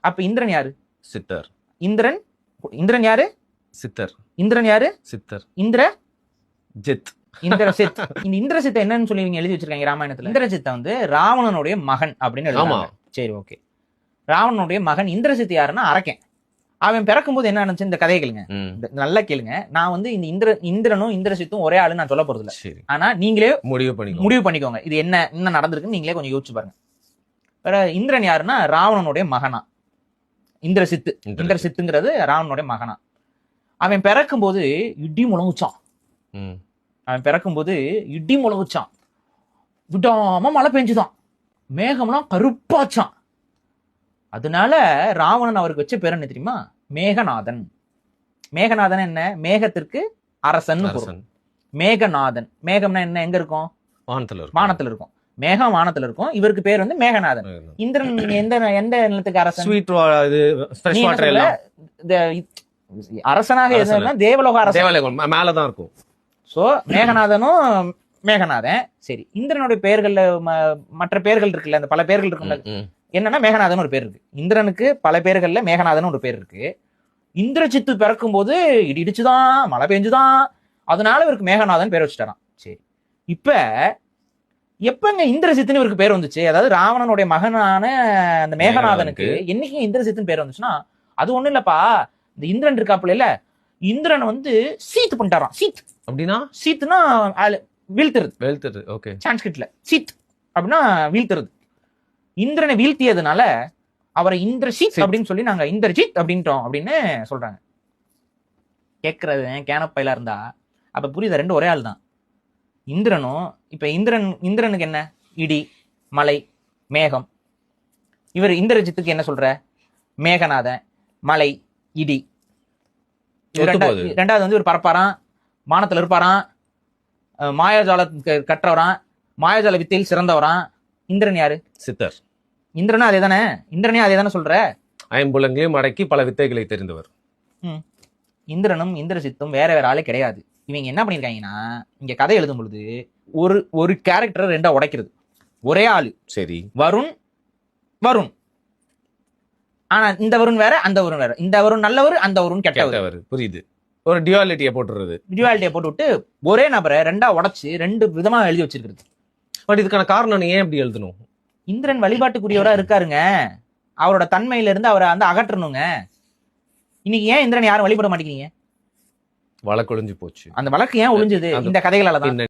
அப்ப இந்திரன் யாரு? சித்தர். இந்திரன் இந்திரன் யாரு? சித்தர். இந்திரன் யாரு? சித்தர். இந்திர ஜித். இந்திரசித். இந்த இந்திரசித்தை என்னன்னு சொல்லி இவங்க எழுதி வச்சிருக்காங்க ராமாயணத்துல. இந்திரசித்தை வந்து ராவணனுடைய மகன் அப்படின்னு எழுதுறாங்க. சரி, ஓகே. ராவணனுடைய மகன். இந்திரசித் யாருன்னா அரக்கன். அவன் பிறக்கும்போது என்ன நடந்துச்சு இந்த கதையை கேளுங்க, நல்லா கேளுங்க. நான் வந்து இந்த இந்திரனும் இந்திரசித்தும் ஒரே ஆளு நான் சொல்ல போறது இல்ல. ஆனா நீங்களே முடிவு பண்ணிக்கோங்க இது என்ன நடந்திருக்குன்னு நீங்களே கொஞ்சம் யோசிச்சு பாருங்க. வேற இந்திரன் யாருன்னா ராவணனுடைய மகனா. இந்திரசித்துங்கிறது ராவணனுடைய மகனா. அவன் பிறக்கும்போது இடி முழங்குச்சான். விடாம மழை பெஞ்சுதான், மேகம்லாம் கருப்பாச்சான். அதனால ராவணன் அவருக்கு வச்ச பேர் என்ன தெரியுமா? மேகநாதன். மேகநாதன் என்ன? மேகத்திற்கு அரசன். மேகநாதன். மேகம்னா என்ன? எங்க இருக்கும்? வானத்துல இருக்கும். மேகம் வானத்துல இருக்கும். இவருக்கு பேர் வந்து மேகநாதன். இந்திரன் எந்த நிலத்துக்கு அரசன்? அரசனாக இருந்தா தேவலோக அரசன் மேலதான் இருக்கும். சோ மேகநாதனும் மேகநாதன். சரி, இந்திரனுடைய பெயர்கள்ல மற்ற பெயர்கள் இருக்குல்ல, அந்த பல பெயர்கள் இருக்குல்ல, என்னன்னா மேகநாதன் ஒரு பேர் இருக்கு. இந்திரனுக்கு பல பேர்கள்ல மேகநாதன் ஒரு பேர் இருக்கு. இந்திரசித்து பிறக்கும் போது இடிச்சுதான், மழை பெஞ்சுதான், அதனால இவருக்கு மேகநாதன் பேர் வச்சுட்டாராம். சரி, இப்ப எப்பங்க இந்திரசித்துன்னு இவருக்கு பேர் வந்துச்சு? அதாவது ராவணனுடைய மகனான அந்த மேகநாதனுக்கு என்னைக்கு இந்திரசித்துன்னு பேர் வந்துச்சுன்னா, அது ஒண்ணு இல்லப்பா, இந்த இந்திரன் இருக்காப்புல இல்ல, இந்திரன் வந்து சீத் பண்ணிட்டாராம். சீத் அப்படின்னா, சீத்னா வீழ்த்துறது. ஓகே, சான்ஸ்கிரிட்ல சீத் அப்படின்னா வீழ்த்துறது. இந்திரனை வீழ்த்தியதுனால அவரை இந்திரஜித் அப்படின்னு சொல்லி நாங்க இந்திரஜித் அப்படின்ட்டோம் அப்படின்னு சொல்றாங்க. கேட்கறது கேனப்பையில இருந்தா அப்ப புரியுது, ரெண்டு ஒரே ஆள் தான். இந்திரனும் இப்ப இந்திரனுக்கு என்ன? இடி, மலை, மேகம். இவர் இந்திரஜித்துக்கு என்ன சொல்ற? மேகநாதன், மலை, இடி. ரெண்டாவது வந்து ஒரு பரப்பாரான், வானத்துல இருப்பாரான், மாயாஜால கற்றவரான், மாயாஜால வித்தையில் சிறந்தவரான். இந்திரன் யாரு? சித்தர். இந்திரனா அதே தானே? இந்திரனே அதே தானே சொல்ற? ஐம்புலங்களையும் அடக்கி பல வித்தைகளை தெரிந்தவர். இந்திரனும் இந்திரசித்தும் வேற வேற ஆளே கிடையாது. இவங்க என்ன பண்ணிருக்காங்கன்னா, இங்க கதை எழுதும் பொழுது ஒரு கேரக்டரை ரெண்டா உடைக்கிறது. ஒரே ஆளு. சரி, வருண். ஆனா இந்த வருண் வேற, அந்த வருண் வேற. இந்த வருண் நல்லவர், அந்த வருண் கெட்டவர். புரியுது. ஒரு டியூவாலிட்டியை போட்டுவிட்டு ஒரே நபரை ரெண்டா உடைச்சு ரெண்டு விதமா எழுதி வச்சிருக்கிறது. பட் இதுக்கான காரணம் ஏன் எப்படி எழுதணும்? இந்திரன் வழிபாட்டுக்குரியவரா இருக்காருங்க. அவரோட தன்மையில இருந்து அவரை வந்து அகற்றணுங்க. இன்னைக்கு ஏன் இந்திரன் யாரும் வழிபட மாட்டேங்கிறீங்க? வழக்கு ஒழிஞ்சு போச்சு. அந்த வழக்கு ஏன் ஒழிஞ்சது? இந்த கதைகளால தான்.